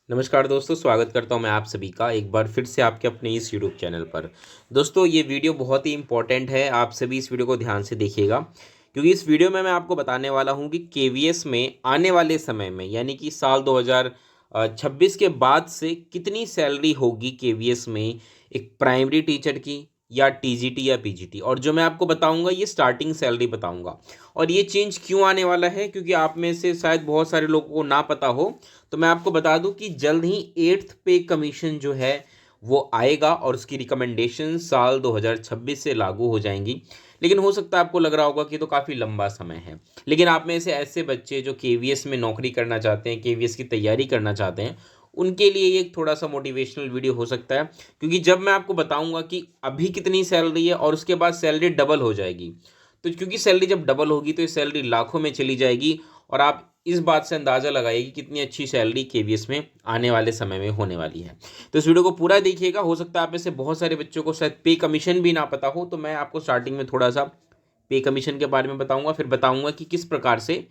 नमस्कार दोस्तों, स्वागत करता हूं मैं आप सभी का एक बार फिर से आपके अपने इस यूट्यूब चैनल पर। दोस्तों, ये वीडियो बहुत ही इंपॉर्टेंट है। आप सभी इस वीडियो को ध्यान से देखिएगा, क्योंकि इस वीडियो में मैं आपको बताने वाला हूं कि केवीएस में आने वाले समय में, यानी कि साल 2026 के बाद से कितनी सैलरी होगी केवीएस में एक प्राइमरी टीचर की, या टीजीटी या पीजीटी। और जो मैं आपको बताऊंगा ये स्टार्टिंग सैलरी बताऊंगा। और ये चेंज क्यों आने वाला है, क्योंकि आप में से शायद बहुत सारे लोगों को ना पता हो, तो मैं आपको बता दूं कि जल्द ही 8th पे कमीशन जो है वो आएगा और उसकी रिकमेंडेशन साल 2026 से लागू हो जाएंगी। लेकिन हो सकता है आपको लग रहा होगा कि तो काफ़ी लंबा समय है, लेकिन आप में से ऐसे बच्चे जो केवीएस में नौकरी करना चाहते हैं, केवीएस की तैयारी करना चाहते हैं, उनके लिए ये एक थोड़ा सा मोटिवेशनल वीडियो हो सकता है। क्योंकि जब मैं आपको बताऊंगा कि अभी कितनी सैलरी है और उसके बाद सैलरी डबल हो जाएगी, तो क्योंकि सैलरी जब डबल होगी तो ये सैलरी लाखों में चली जाएगी। और आप इस बात से अंदाज़ा लगाइए कि कितनी अच्छी सैलरी केवीएस में आने वाले समय में होने वाली है। तो इस वीडियो को पूरा देखिएगा। हो सकता है आप में से बहुत सारे बच्चों को शायद पे कमीशन भी ना पता हो, तो मैं आपको स्टार्टिंग में थोड़ा सा पे कमीशन के बारे में बताऊंगा, फिर बताऊंगा कि किस प्रकार से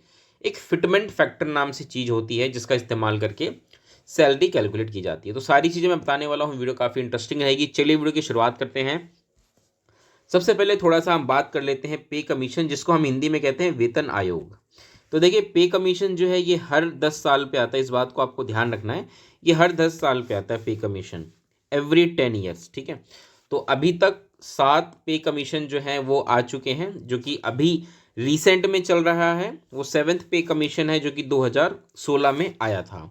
एक फिटमेंट फैक्टर नाम से चीज़ होती है जिसका इस्तेमाल करके सैलरी कैलकुलेट की जाती है। तो सारी चीज़ें मैं बताने वाला हूँ, वीडियो काफ़ी इंटरेस्टिंग रहेगी। चलिए वीडियो की शुरुआत करते हैं। सबसे पहले थोड़ा सा हम बात कर लेते हैं पे कमीशन, जिसको हम हिंदी में कहते हैं वेतन आयोग। तो देखिए, पे कमीशन जो है ये हर 10 साल पे आता है। इस बात को आपको ध्यान रखना है, ये हर 10 साल पे आता है पे कमीशन, एवरी 10 ईयर्स। ठीक है, तो अभी तक 7 पे कमीशन जो है वो आ चुके हैं, जो कि अभी रिसेंट में चल रहा है वो 7th पे कमीशन है, जो कि 2016 में आया था।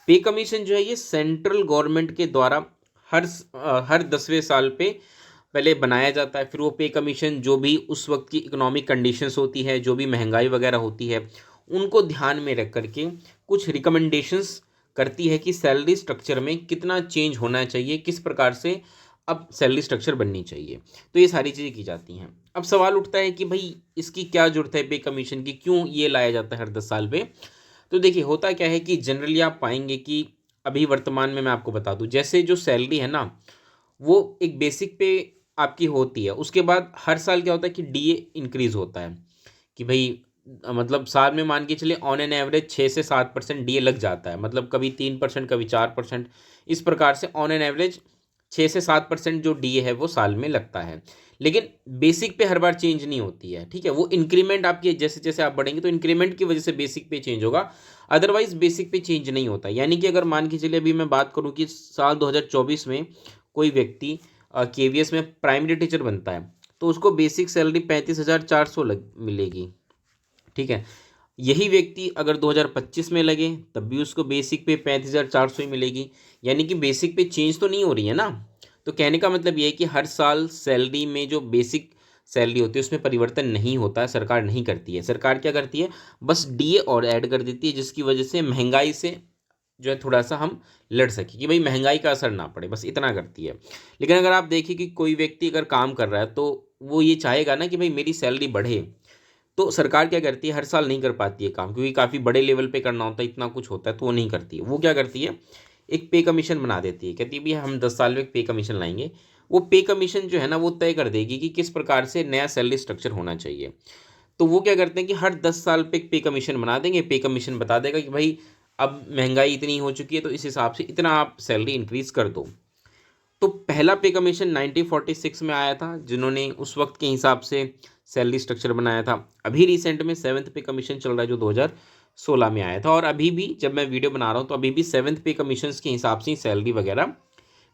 पे कमीशन जो है ये सेंट्रल गवर्नमेंट के द्वारा हर 10वें साल पे पहले बनाया जाता है। फिर वो पे कमीशन जो भी उस वक्त की इकोनॉमिक कंडीशंस होती है, जो भी महंगाई वगैरह होती है, उनको ध्यान में रख करके कुछ रिकमेंडेशंस करती है कि सैलरी स्ट्रक्चर में कितना चेंज होना चाहिए, किस प्रकार से अब सैलरी स्ट्रक्चर बननी चाहिए। तो ये सारी चीज़ें की जाती हैं। अब सवाल उठता है कि भाई इसकी क्या जरूरत है पे कमीशन की, क्यों ये लाया जाता है हर 10 साल पे। तो देखिए, होता क्या है कि जनरली आप पाएंगे कि अभी वर्तमान में मैं आपको बता दूं, जैसे जो सैलरी है ना, वो एक बेसिक पे आपकी होती है। उसके बाद हर साल क्या होता है कि डीए इंक्रीज होता है, कि भाई मतलब साल में मान के चलिए ऑन एन एवरेज 6 से 7% डीए लग जाता है। मतलब कभी 3%, कभी 4%, इस प्रकार से ऑन एन एवरेज 6 से 7% जो डीए है वो साल में लगता है। लेकिन बेसिक पे हर बार चेंज नहीं होती है। ठीक है, वो इंक्रीमेंट आपकी जैसे जैसे आप बढ़ेंगे तो इंक्रीमेंट की वजह से बेसिक पे चेंज होगा, अदरवाइज बेसिक पे चेंज नहीं होता। यानी कि अगर मान के चलिए अभी मैं बात करूं कि साल 2024 में कोई व्यक्ति केवीएस में प्राइमरी टीचर बनता है, तो उसको बेसिक सैलरी 35,400 मिलेगी। ठीक है, यही व्यक्ति अगर 2025 में लगे तब भी उसको बेसिक पे 35,400 ही मिलेगी। यानी कि बेसिक पे चेंज तो नहीं हो रही है ना। तो कहने का मतलब ये है कि हर साल सैलरी में जो बेसिक सैलरी होती है उसमें परिवर्तन नहीं होता है, सरकार नहीं करती है। सरकार क्या करती है, बस डीए और ऐड कर देती है, जिसकी वजह से महंगाई से जो है थोड़ा सा हम लड़ सके, कि भाई महंगाई का असर ना पड़े, बस इतना करती है। लेकिन अगर आप देखिए कि कोई व्यक्ति अगर काम कर रहा है तो वो ये चाहेगा ना कि भाई मेरी सैलरी बढ़े। तो सरकार क्या करती है, हर साल नहीं कर पाती है काम, क्योंकि काफ़ी बड़े लेवल पे करना होता है, इतना कुछ होता है, तो वो नहीं करती है। वो क्या करती है, एक पे कमीशन बना देती है, कहती है भैया हम 10 साल में एक पे कमीशन लाएंगे। वो पे कमीशन जो है ना वो तय कर देगी कि किस प्रकार से नया सैलरी स्ट्रक्चर होना चाहिए। तो वो क्या करते हैं कि हर 10 साल पे एक पे कमीशन बना देंगे। पे कमीशन बता देगा कि भाई अब महंगाई इतनी हो चुकी है, तो इस हिसाब से इतना आप सैलरी इंक्रीज कर दो। तो पहला पे कमीशन 1946 में आया था, जिन्होंने उस वक्त के हिसाब से सैलरी स्ट्रक्चर बनाया था। अभी रिसेंट में 7th पे कमीशन चल रहा है, जो 2016 में आया था। और अभी भी जब मैं वीडियो बना रहा हूँ तो अभी भी 7th पे कमीशन के हिसाब से सैलरी वगैरह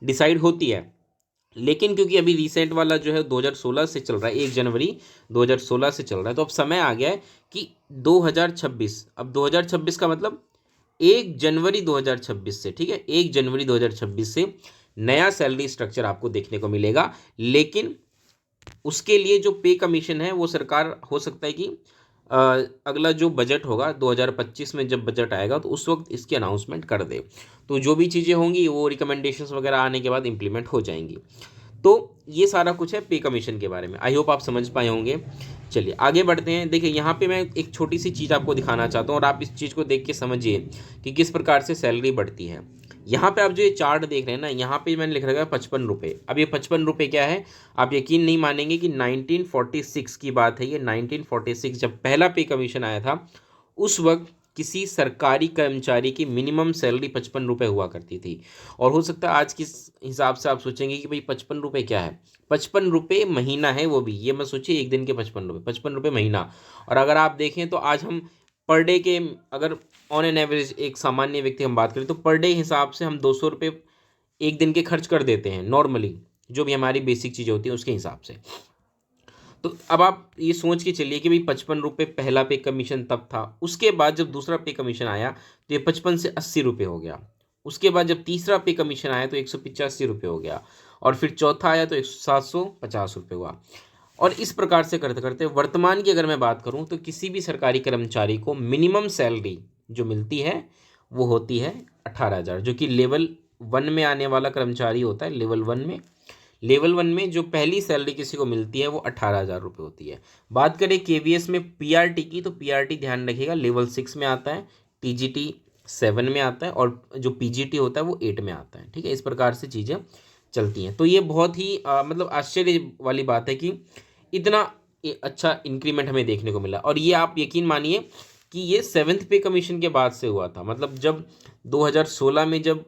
डिसाइड होती है। लेकिन क्योंकि अभी रिसेंट वाला जो है 2016 से चल रहा है, 1 जनवरी 2016 से चल रहा है, तो अब समय आ गया है कि 2026, अब 2026 का मतलब 1 जनवरी 2026 से, ठीक है, 1 जनवरी 2026 से नया सैलरी स्ट्रक्चर आपको देखने को मिलेगा। लेकिन उसके लिए जो पे कमीशन है वो सरकार हो सकता है कि अ, अगला जो बजट होगा 2025 में, जब बजट आएगा तो उस वक्त इसकी अनाउंसमेंट कर दे। तो जो भी चीज़ें होंगी वो रिकमेंडेशंस वगैरह आने के बाद इम्प्लीमेंट हो जाएंगी। तो ये सारा कुछ है पे कमीशन के बारे में। आई होप आप समझ पाए होंगे। चलिए आगे बढ़ते हैं। देखिए, यहाँ पे मैं एक छोटी सी चीज़ आपको दिखाना चाहता हूँ और आप इस चीज़ को देख के समझिए कि किस प्रकार से सैलरी बढ़ती है। यहाँ पे आप जो ये चार्ट देख रहे हैं ना, यहाँ पे मैंने लिख रखा है 55 रुपये। अब ये 55 रुपये क्या है, आप यकीन नहीं मानेंगे कि 1946 की बात है ये। 1946 जब पहला पे कमीशन आया था, उस वक्त किसी सरकारी कर्मचारी की मिनिमम सैलरी 55 रुपये हुआ करती थी। और हो सकता है आज के हिसाब से आप सोचेंगे कि भाई 55 रुपये क्या है, 55 रुपये महीना है, वो भी ये मत सोचिए एक दिन के 55 रुपये, 55 रुपये महीना। और अगर आप देखें तो आज हम पर डे के, अगर ऑन एन एवरेज एक सामान्य व्यक्ति हम बात करें तो पर डे हिसाब से हम 200 रुपये एक दिन के खर्च कर देते हैं नॉर्मली, जो भी हमारी बेसिक चीज़ें होती हैं उसके हिसाब से। तो अब आप ये सोच के चलिए कि भाई 55 रुपये पहला पे कमीशन तब था, उसके बाद जब दूसरा पे कमीशन आया तो ये 55 से 80 रुपये हो गया, उसके बाद जब तीसरा पे कमीशन आया तो 185 रुपये हो गया, और फिर चौथा आया तो 750 रुपये हुआ। और इस प्रकार से करते करते वर्तमान की अगर मैं बात करूं तो किसी भी सरकारी कर्मचारी को मिनिमम सैलरी जो मिलती है वो होती है 18,000, जो कि लेवल 1 में आने वाला कर्मचारी होता है। लेवल 1 में जो पहली सैलरी किसी को मिलती है वो 18,000 रुपये होती है। बात करें केवीएस में पीआरटी की, तो पीआरटी ध्यान रखिएगा लेवल 6 में आता है, टीजीटी 7 में आता है, और जो पीजीटी होता है वो 8 में आता है। ठीक है, इस प्रकार से चीज़ें चलती हैं। तो ये बहुत ही मतलब आश्चर्य वाली बात है कि इतना अच्छा इंक्रीमेंट हमें देखने को मिला। और ये आप यकीन मानिए कि ये 7th पे कमीशन के बाद से हुआ था, मतलब जब 2016 में जब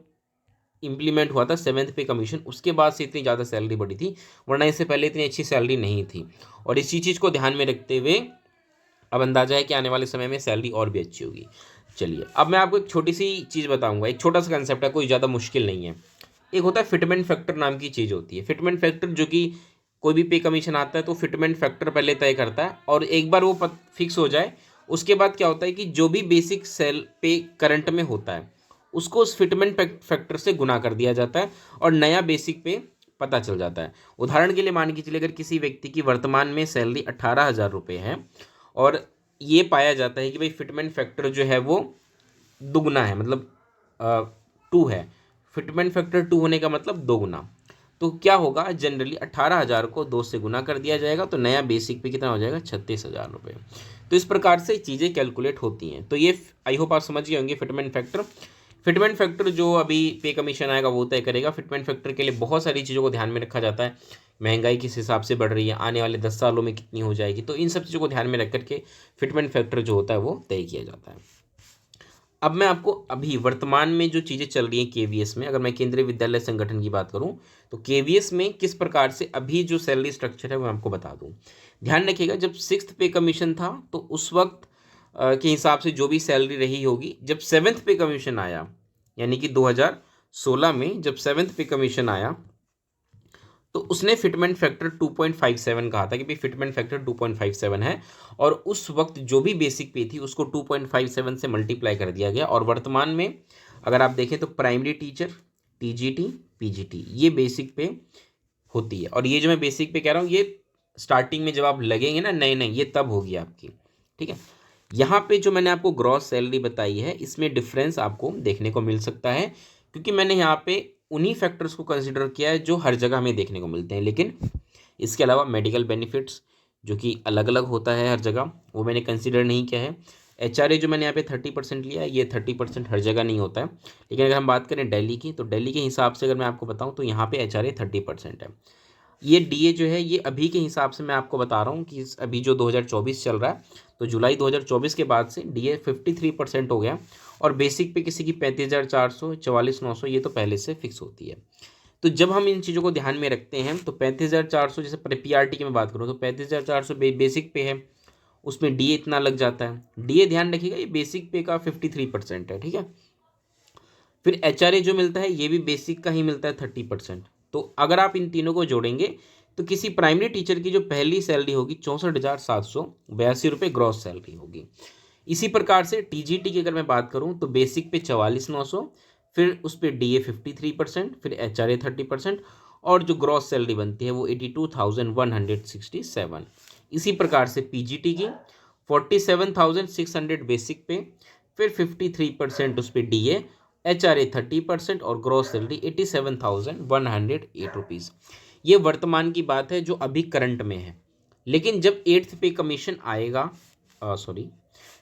इम्प्लीमेंट हुआ था 7th पे कमीशन, उसके बाद से इतनी ज़्यादा सैलरी बढ़ी थी, वरना इससे पहले इतनी अच्छी सैलरी नहीं थी। और इसी चीज़ को ध्यान में रखते हुए अब अंदाजा है कि आने वाले समय में सैलरी और भी अच्छी होगी। चलिए अब मैं आपको एक छोटी सी चीज़ बताऊंगा, एक छोटा सा कंसेप्ट है, कोई ज़्यादा मुश्किल नहीं है। एक होता है फिटमेंट फैक्टर नाम की चीज़ होती है। फिटमेंट फैक्टर जो कि कोई भी पे कमीशन आता है तो फिटमेंट फैक्टर पहले तय करता है, और एक बार वो फिक्स हो जाए उसके बाद क्या होता है कि जो भी बेसिक सेल पे करंट में होता है उसको उस फिटमेंट फैक्टर से गुना कर दिया जाता है और नया बेसिक पे पता चल जाता है। उदाहरण के लिए मान के चलिए अगर किसी व्यक्ति की वर्तमान में सैलरी 18,000 रुपये है और ये पाया जाता है कि भाई फिटमेंट फैक्टर जो है वो दुगना है, मतलब 2 है, फिटमेंट फैक्टर 2 होने का मतलब दोगुना, तो क्या होगा, जनरली 18,000 को 2 से गुना कर दिया जाएगा तो नया बेसिक पे कितना हो जाएगा, 36,000 रुपये। तो इस प्रकार से चीज़ें कैलकुलेट होती हैं। तो ये आई होप आप समझ गए होंगे फिटमेंट फैक्टर। फिटमेंट फैक्टर जो अभी पे कमीशन आएगा वो तय करेगा। फिटमेंट फैक्टर के लिए बहुत सारी चीज़ों को ध्यान में रखा जाता है, महंगाई किस हिसाब से बढ़ रही है, आने वाले 10 सालों में कितनी हो जाएगी, तो इन सब चीज़ों को ध्यान में रख करके फिटमेंट फैक्टर जो होता है वो तय किया जाता है। अब मैं आपको अभी वर्तमान में जो चीज़ें चल रही हैं केवीएस में, अगर मैं केंद्रीय विद्यालय संगठन की बात करूं तो केवीएस में किस प्रकार से अभी जो सैलरी स्ट्रक्चर है वो मैं आपको बता दूं। ध्यान रखिएगा जब 6th पे कमीशन था तो उस वक्त के हिसाब से जो भी सैलरी रही होगी, जब 7th पे कमीशन आया यानी कि 2016 में जब 7th पे कमीशन आया तो उसने फिटमेंट फैक्टर 2.57 कहा था कि भाई फिटमेंट फैक्टर 2.57 है, और उस वक्त जो भी बेसिक पे थी उसको 2.57 से मल्टीप्लाई कर दिया गया। और वर्तमान में अगर आप देखें तो प्राइमरी टीचर, टीजीटी, पीजीटी ये बेसिक पे होती है। और ये जो मैं बेसिक पे कह रहा हूँ ये स्टार्टिंग में जब आप लगेंगे ना नए नए, ये तब होगी आपकी। ठीक है, यहाँ पे जो मैंने आपको ग्रॉस सैलरी बताई है इसमें डिफरेंस आपको देखने को मिल सकता है, क्योंकि मैंने यहाँ पे उन्हीं फैक्टर्स को कंसिडर किया है जो हर जगह हमें देखने को मिलते हैं। लेकिन इसके अलावा मेडिकल बेनिफिट्स जो कि अलग अलग होता है हर जगह, वो मैंने कंसिडर नहीं किया है। एचआरए जो मैंने यहाँ पे 30% लिया है, ये 30% हर जगह नहीं होता है। लेकिन अगर हम बात करें दिल्ली की, तो दिल्ली के हिसाब से अगर मैं आपको बताऊँ तो यहाँ पे एचआरए 30% है। ये डीए जो है ये अभी के हिसाब से मैं आपको बता रहा हूँ कि अभी जो 2024 चल रहा है, तो जुलाई 2024 के बाद से डीए 53% हो गया, और बेसिक पे किसी की 35,400, 44,900 ये तो पहले से फिक्स होती है। तो जब हम इन चीज़ों को ध्यान में रखते हैं तो 35,400, जैसे पीआरटी की मैं बात करूँ तो 35,400 बेसिक पे है, उसमें डीए इतना लग जाता है। डीए ध्यान रखिएगा ये बेसिक पे का 53% है। ठीक है, फिर एचआरए जो मिलता है ये भी बेसिक का ही मिलता है 30%। तो अगर आप इन तीनों को जोड़ेंगे तो किसी प्राइमरी टीचर की जो पहली सैलरी होगी 64,782 रुपये ग्रॉस सैलरी होगी। इसी प्रकार से टीजीटी की अगर मैं बात करूं तो बेसिक पे 44,900, फिर उस पर डीए 53%, फिर एचआरए 30%, और जो ग्रॉस सैलरी बनती है वो 82,167। इसी प्रकार से पीजीटी की 47,600 बेसिक पे, फिर 53% उस पर डीए, एचआरए 30% और ग्रॉस सैलरी 87,108 रुपीज़। ये वर्तमान की बात है जो अभी करंट में है। लेकिन जब 8th पे कमीशन आएगा,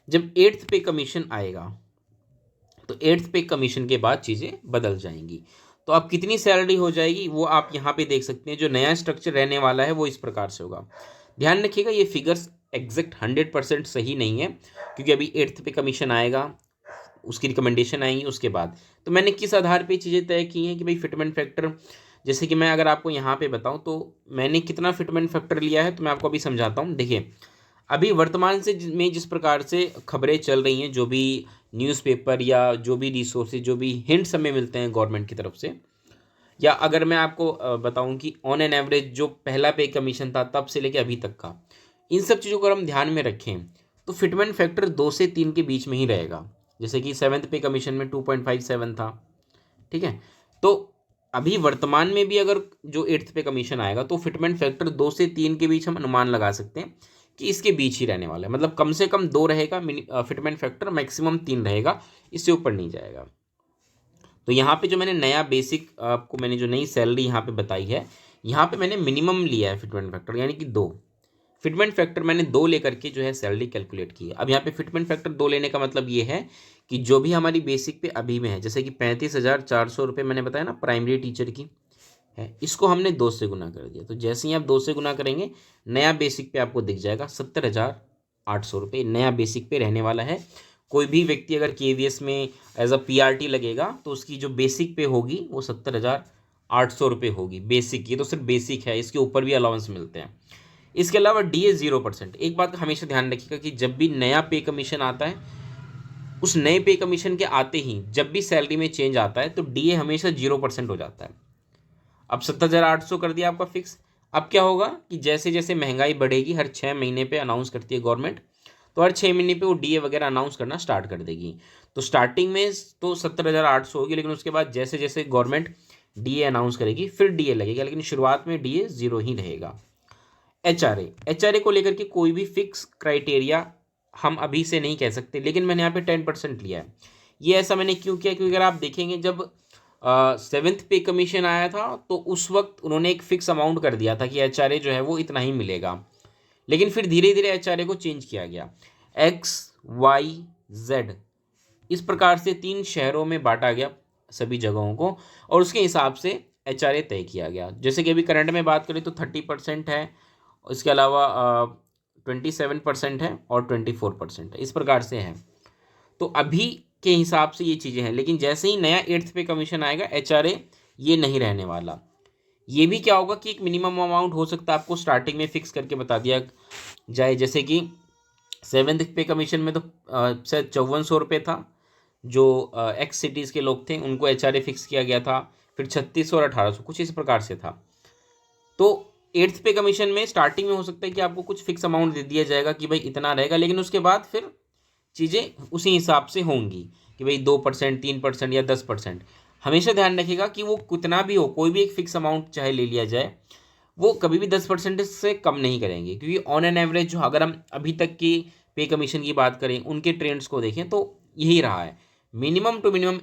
जब 8th पे कमीशन आएगा तो 8th पे कमीशन के बाद चीज़ें बदल जाएंगी। तो अब कितनी सैलरी हो जाएगी वो आप यहाँ पे देख सकते हैं। जो नया स्ट्रक्चर रहने वाला है वो इस प्रकार से होगा। ध्यान रखिएगा ये फिगर्स एग्जैक्ट 100% सही नहीं है, क्योंकि अभी 8th पे कमीशन आएगा, उसकी रिकमेंडेशन आएंगी उसके बाद। तो मैंने किस आधार पे चीज़ें तय की हैं कि भाई फिटमेंट फैक्टर, जैसे कि मैं अगर आपको यहाँ पे बताऊँ तो मैंने कितना फिटमेंट फैक्टर लिया है, तो मैं आपको अभी समझाता हूँ। देखिए, अभी वर्तमान से में जिस प्रकार से खबरें चल रही हैं, जो भी न्यूज़पेपर या जो भी रिसोर्सेज, जो भी हिंट्स हमें मिलते हैं गवर्नमेंट की तरफ से, या अगर मैं आपको बताऊं कि ऑन एन एवरेज जो पहला पे कमीशन था तब से लेके अभी तक का, इन सब चीज़ों को अगर हम ध्यान में रखें तो फिटमेंट फैक्टर 2 से 3 के बीच में ही रहेगा। जैसे कि 7th पे कमीशन में 2.57 था, ठीक है। तो अभी वर्तमान में भी अगर जो 8th पे कमीशन आएगा तो फिटमेंट फैक्टर 2 से 3 के बीच हम अनुमान लगा सकते हैं कि इसके बीच ही रहने वाला है। मतलब कम से कम 2 रहेगा फिटमेंट फैक्टर, मैक्सिमम 3 रहेगा, इससे ऊपर नहीं जाएगा। तो यहाँ पे जो मैंने नया बेसिक आपको मैंने जो नई सैलरी यहाँ पे बताई है, यहाँ पे मैंने मिनिमम लिया है फिटमेंट फैक्टर, यानी कि 2 फिटमेंट फैक्टर मैंने 2 लेकर के जो है सैलरी कैलकुलेट की है। अब यहाँ पे फिटमेंट फैक्टर 2 लेने का मतलब ये है कि जो भी हमारी बेसिक पे अभी में है, जैसे कि 35,400 रुपये मैंने बताया ना प्राइमरी टीचर की है, इसको हमने 2 से गुना कर दिया। तो जैसे ही आप 2 से गुना करेंगे, नया बेसिक पे आपको दिख जाएगा 70,800 रुपये नया बेसिक पे रहने वाला है। कोई भी व्यक्ति अगर KVS में एज अ PRT लगेगा तो उसकी जो बेसिक पे होगी वो 70,800 रुपये होगी बेसिक। ये तो सिर्फ बेसिक है, इसके ऊपर भी अलाउंस मिलते हैं। इसके अलावा DA 0%। एक बात का हमेशा ध्यान रखिएगा कि जब भी नया पे कमीशन आता है, उस नए पे कमीशन के आते ही जब भी सैलरी में चेंज आता है तो DA हमेशा 0% हो जाता है। अब 70,800 कर दिया आपका फिक्स। अब क्या होगा कि जैसे जैसे महंगाई बढ़ेगी, हर 6 महीने पे अनाउंस करती है गवर्नमेंट, तो हर 6 महीने पे वो DA वगैरह अनाउंस करना स्टार्ट कर देगी। तो स्टार्टिंग में तो 70,800 होगी, लेकिन उसके बाद जैसे जैसे गवर्नमेंट DA अनाउंस करेगी फिर DA लगेगा, लेकिन शुरुआत में DA 0 ही रहेगा। HRA को लेकर के कोई भी फिक्स क्राइटेरिया हम अभी से नहीं कह सकते, लेकिन मैंने यहाँ पे 10% लिया है। ये ऐसा मैंने क्यों किया, क्योंकि अगर आप देखेंगे जब 7th पे कमीशन आया था तो उस वक्त उन्होंने एक फिक्स अमाउंट कर दिया था कि HRA जो है वो इतना ही मिलेगा, लेकिन फिर धीरे धीरे HRA को चेंज किया गया। XYZ इस प्रकार से 3 शहरों में बांटा गया सभी जगहों को, और उसके हिसाब से HRA तय किया गया। जैसे कि अभी करंट में बात करें तो 30% है, इसके अलावा 27% है और 24% है, इस प्रकार से है। तो अभी के हिसाब से ये चीज़ें हैं, लेकिन जैसे ही नया 8th पे कमीशन आएगा HRA ये नहीं रहने वाला। ये भी क्या होगा कि एक मिनिमम अमाउंट हो सकता है आपको स्टार्टिंग में फिक्स करके बता दिया जाए। जैसे कि 7th पे कमीशन में तो शायद 5400 रुपये था, जो एक्स सिटीज़ के लोग थे उनको HRA फिक्स किया गया था, फिर 3600 और 1800 कुछ इस प्रकार से था। तो 8th पे कमीशन में स्टार्टिंग में हो सकता है कि आपको कुछ फिक्स अमाउंट दे दिया जाएगा कि भाई इतना रहेगा, लेकिन उसके बाद फिर चीज़ें उसी हिसाब से होंगी कि भाई 2%, 3% या 10%। हमेशा ध्यान रखिएगा कि वो कितना भी हो, कोई भी एक फिक्स अमाउंट चाहे ले लिया जाए, वो कभी भी 10% से कम नहीं करेंगे, क्योंकि ऑन एन एवरेज जो अगर हम अभी तक की पे कमीशन की बात करें, उनके ट्रेंड्स को देखें तो यही रहा है। मिनिमम टू मिनिमम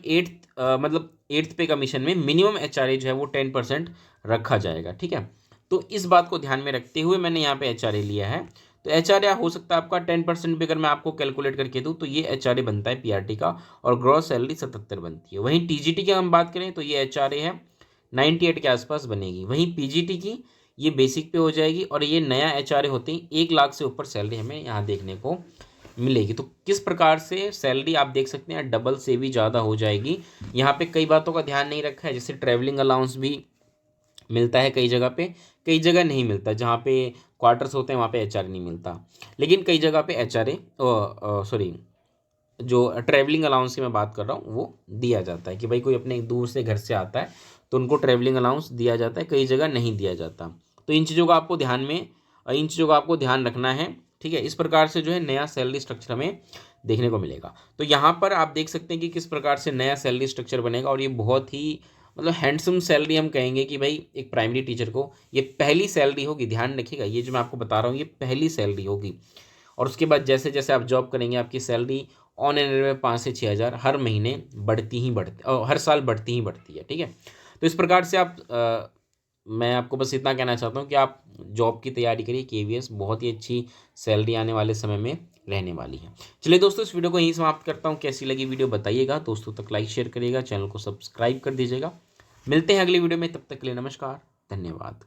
8th पे कमीशन में मिनिमम HRA जो है वो 10% रखा जाएगा, ठीक है। तो इस बात को ध्यान में रखते हुए मैंने यहाँ पे HRA लिया है। तो HRA हो सकता है आपका 10% भी, अगर मैं आपको कैलकुलेट करके दूँ तो ये HRA बनता है PRT का, और ग्रॉस सैलरी 77 बनती है। वहीं TGT की हम बात करें तो ये HRA है 98 के आसपास बनेगी। वहीं PGT की ये बेसिक पे हो जाएगी, और ये नया HRA होते ही 1 लाख से ऊपर सैलरी हमें यहाँ देखने को मिलेगी। तो किस प्रकार से सैलरी आप देख सकते हैं डबल से भी ज़्यादा हो जाएगी। यहाँ पे कई बातों का ध्यान नहीं रखा है, जैसे ट्रैवलिंग अलाउंस भी मिलता है कई जगह पे, कई जगह नहीं मिलता। जहाँ पे क्वार्टर्स होते हैं वहाँ पे HRA नहीं मिलता, लेकिन कई जगह पे HRA सॉरी जो ट्रैवलिंग अलाउंस की मैं बात कर रहा हूँ वो दिया जाता है कि भाई कोई अपने दूर से घर से आता है तो उनको ट्रैवलिंग अलाउंस दिया जाता है, कई जगह नहीं दिया जाता। तो इन चीज़ों का आपको ध्यान रखना है, ठीक है। इस प्रकार से जो है नया सैलरी स्ट्रक्चर हमें देखने को मिलेगा। तो यहाँ पर आप देख सकते हैं कि किस प्रकार से नया सैलरी स्ट्रक्चर बनेगा, और ये बहुत ही मतलब हैंडसम सैलरी हम कहेंगे कि भाई एक प्राइमरी टीचर को ये पहली सैलरी होगी। ध्यान रखिएगा, ये जो मैं आपको बता रहा हूँ ये पहली सैलरी होगी, और उसके बाद जैसे जैसे आप जॉब करेंगे आपकी सैलरी ऑन एन एवरेज 5 से 6 हज़ार हर महीने हर साल बढ़ती ही बढ़ती है, ठीक है। तो इस प्रकार से मैं आपको बस इतना कहना चाहता हूँ कि आप जॉब की तैयारी करिए। KVS बहुत ही अच्छी सैलरी आने वाले समय में रहने वाली है। चलिए दोस्तों, इस वीडियो को यहीं समाप्त करता हूँ। कैसी लगी वीडियो बताइएगा, दोस्तों तक लाइक शेयर करिएगा, चैनल को सब्सक्राइब कर दीजिएगा। मिलते हैं अगली वीडियो में, तब तक के लिए नमस्कार, धन्यवाद।